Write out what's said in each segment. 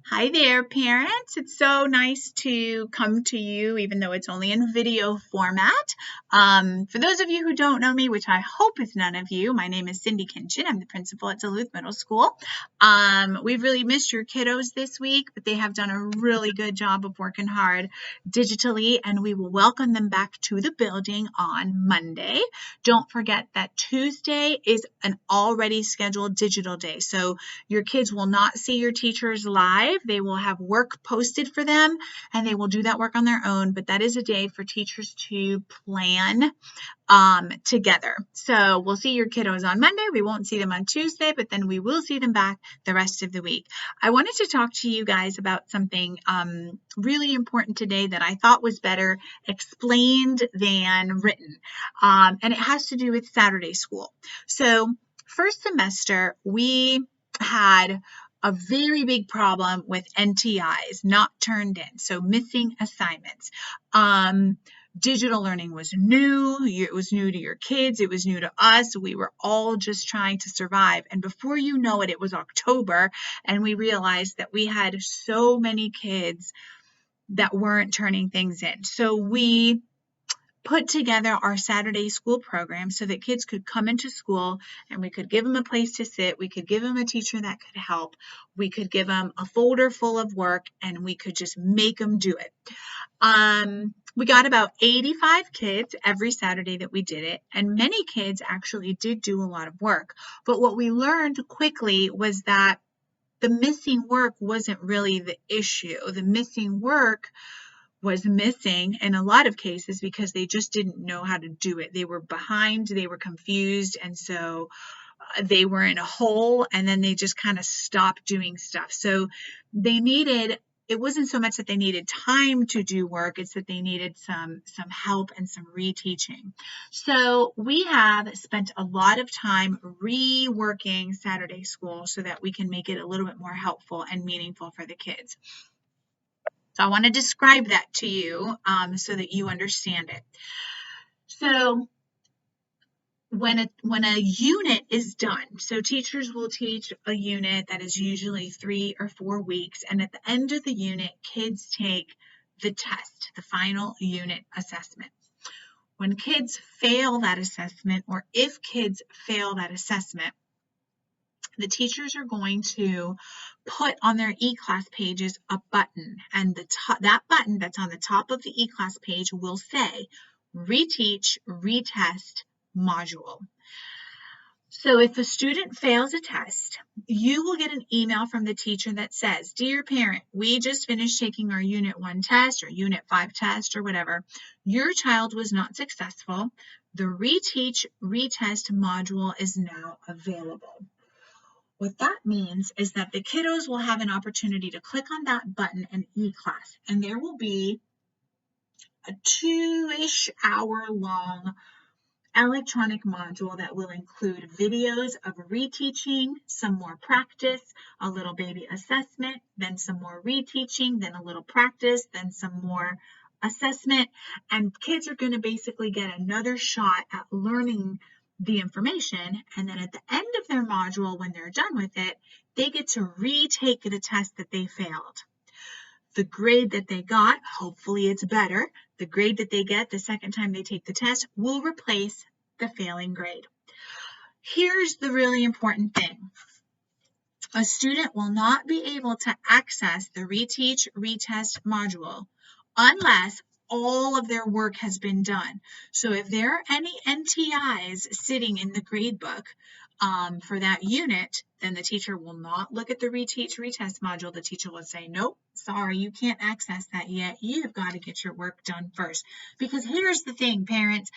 Hi there, parents. It's so nice to come to you, even though it's only in video format. For those of you who don't know me, which I hope is none of you, my name is Cindy Kinchin. I'm the principal at Duluth Middle School. We've really missed your kiddos this week, but they have done a really good job of working hard digitally, and we will welcome them back to the building on Monday. Don't forget that Tuesday is an already scheduled digital day, so your kids will not see your teachers live. They will have work posted for them and they will do that work on their own. But that is a day for teachers to plan together. So we'll see your kiddos on Monday. We won't see them on Tuesday, but then we will see them back the rest of the week. I wanted to talk to you guys about something really important today that I thought was better explained than written. And it has to do with Saturday school. So first semester, we had a very big problem with NTIs, not turned in, so missing assignments. Digital learning was new. It was new to your kids. It was new to us. We were all just trying to survive. And before you know it, it was October, and we realized that we had so many kids that weren't turning things in. So we put together our Saturday school program so that kids could come into school and we could give them a place to sit. We could give them a teacher that could help. We could give them a folder full of work and we could just make them do it. We got about 85 kids every Saturday that we did it, and many kids actually did do a lot of work. But what we learned quickly was that the missing work wasn't really the issue. The missing work was missing in a lot of cases because they just didn't know how to do it. They were behind, they were confused, and so they were in a hole, and then they just kind of stopped doing stuff. So it wasn't so much that they needed time to do work, it's that they needed some help and some reteaching. So we have spent a lot of time reworking Saturday school so that we can make it a little bit more helpful and meaningful for the kids. So I want to describe that to you so that you understand it. So when a unit is done, so teachers will teach a unit that is usually 3 or 4 weeks, and at the end of the unit, kids take the test, the final unit assessment. When kids fail that assessment, or if kids fail that assessment, the teachers are going to put on their e-class pages a button, and that button that's on the top of the e-class page will say reteach, retest, module. So if a student fails a test, you will get an email from the teacher that says, "Dear parent, we just finished taking our Unit 1 test or Unit 5 test or whatever. Your child was not successful. The reteach, retest module is now available." What that means is that the kiddos will have an opportunity to click on that button in e-class, and there will be a 2-ish hour long electronic module that will include videos of reteaching, some more practice, a little baby assessment, then some more reteaching, then a little practice, then some more assessment, and kids are going to basically get another shot at learning the information, and then at the end of their module, when they're done with it, they get to retake the test that they failed. The grade that they got, hopefully it's better, the grade that they get the second time they take the test will replace the failing grade. Here's the really important thing. A student will not be able to access the reteach, retest module unless all of their work has been done. So if there are any NTIs sitting in the grade book for that unit, then the teacher will not look at the reteach, retest module. The teacher will say, "Nope, sorry, you can't access that yet. You've got to get your work done first." Because here's the thing, parents,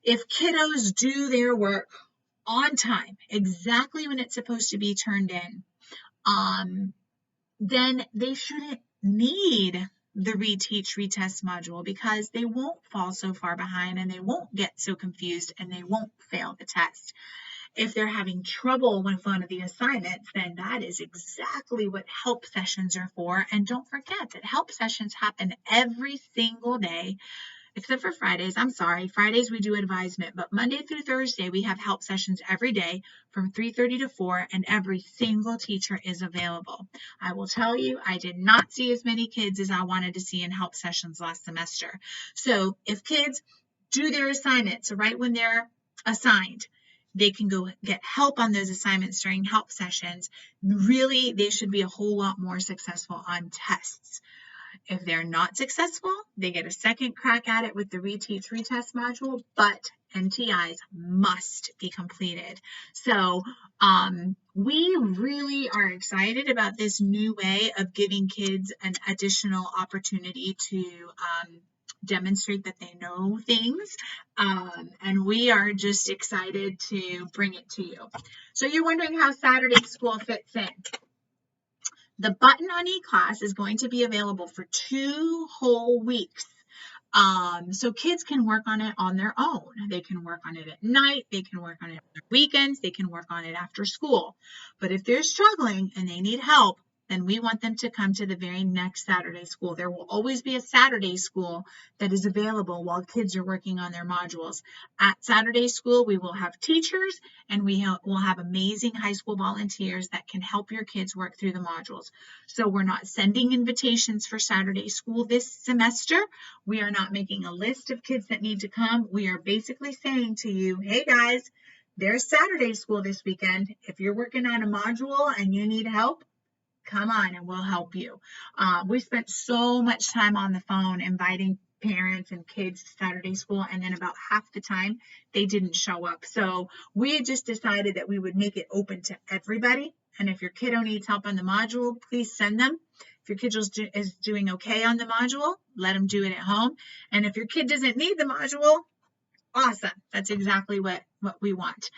if kiddos do their work on time, exactly when it's supposed to be turned in, then they shouldn't need the reteach, retest module because they won't fall so far behind and they won't get so confused and they won't fail the test. If they're having trouble with one of the assignments, then that is exactly what help sessions are for. And don't forget that help sessions happen every single day except for Fridays. I'm sorry. Fridays we do advisement, but Monday through Thursday we have help sessions every day from 3:30 to 4, and every single teacher is available. I will tell you, I did not see as many kids as I wanted to see in help sessions last semester. So if kids do their assignments right when they're assigned, they can go get help on those assignments during help sessions. Really, they should be a whole lot more successful on tests. If they're not successful, they get a second crack at it with the reteach retest module, but NTIs must be completed. So we really are excited about this new way of giving kids an additional opportunity to demonstrate that they know things, and we are just excited to bring it to you. So you're wondering how Saturday school fits in. The button on eClass is going to be available for 2 whole weeks. So kids can work on it on their own. They can work on it at night. They can work on it on their weekends. They can work on it after school. But if they're struggling and they need help, then we want them to come to the very next Saturday school. There will always be a Saturday school that is available while kids are working on their modules. At Saturday school, we will have teachers and we will have amazing high school volunteers that can help your kids work through the modules. So we're not sending invitations for Saturday school this semester. We are not making a list of kids that need to come. We are basically saying to you, hey guys, there's Saturday school this weekend. If you're working on a module and you need help, come on and we'll help you. We spent so much time on the phone inviting parents and kids to Saturday school, and then about half the time they didn't show up. So we had just decided that we would make it open to everybody. And if your kiddo needs help on the module, please send them. If your kid is doing okay on the module, let them do it at home. And if your kid doesn't need the module, awesome. That's exactly what we want.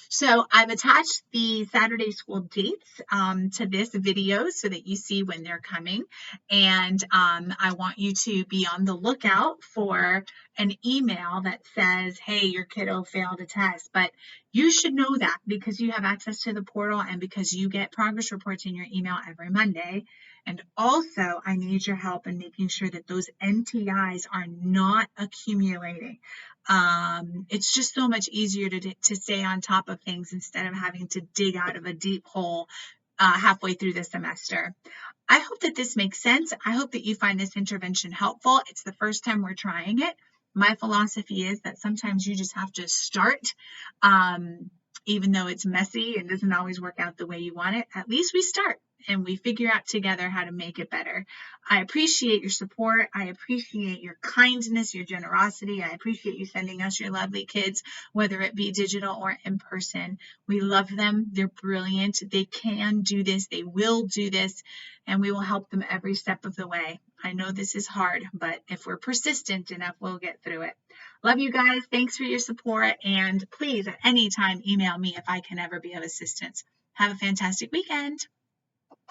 So I've attached the Saturday school dates to this video so that you see when they're coming. And I want you to be on the lookout for an email that says, hey, your kiddo failed a test. But you should know that because you have access to the portal and because you get progress reports in your email every Monday. And also, I need your help in making sure that those NTIs are not accumulating. It's just so much easier to stay on top of things instead of having to dig out of a deep hole halfway through the semester. I hope that this makes sense. I hope that you find this intervention helpful. It's the first time we're trying it. My philosophy is that sometimes you just have to start, even though it's messy and doesn't always work out the way you want it. At least we start and we figure out together how to make it better. I appreciate your support. I appreciate your kindness, your generosity. I appreciate you sending us your lovely kids, whether it be digital or in person. We love them. They're brilliant. They can do this. They will do this, and we will help them every step of the way. I know this is hard, but if we're persistent enough, we'll get through it. Love you guys. Thanks for your support. And please, at any time, email me if I can ever be of assistance. Have a fantastic weekend.